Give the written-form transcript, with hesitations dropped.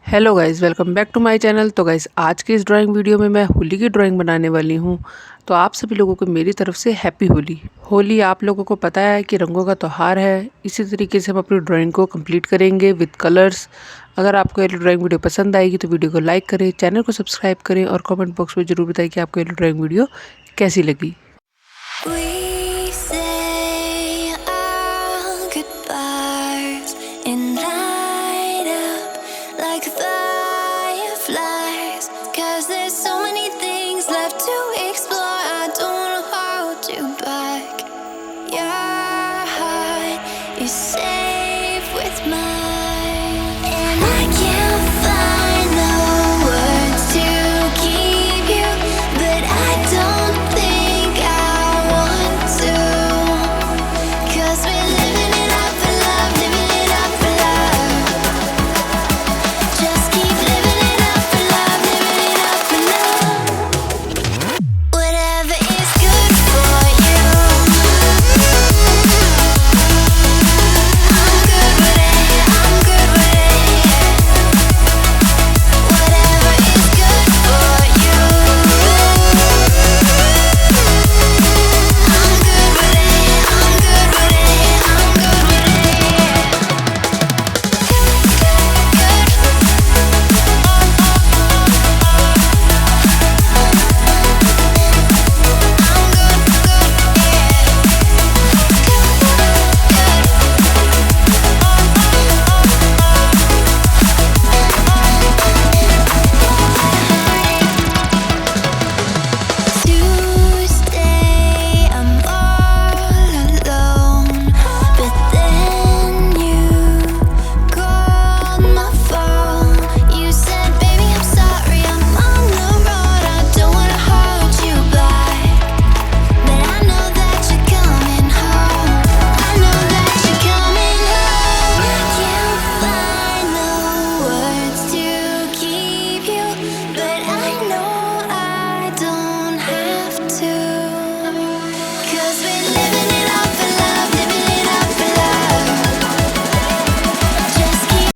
Hello guys, welcome back to my channel. तो guys, आज के इस ड्राइंग वीडियो में मैं होली की ड्राइंग बनाने वाली हूँ। तो आप सभी लोगों को मेरी तरफ से हैप्पी होली। होली आप लोगों को पता है कि रंगों का त्यौहार है। इसी तरीके से हम अपनी ड्राइंग को कंप्लीट करेंगे विद कलर्स। अगर आपको ये ड्राइंग वीडियो पसंद आएगी तो वीडियो को लाइक करें, चैनल को सब्सक्राइब करें और कमेंट बॉक्स में ज़रूर बताएं कि आपको ये ड्राइंग वीडियो कैसी लगी। We say our goodbyes and light up like fireflies, 'cause there's so many things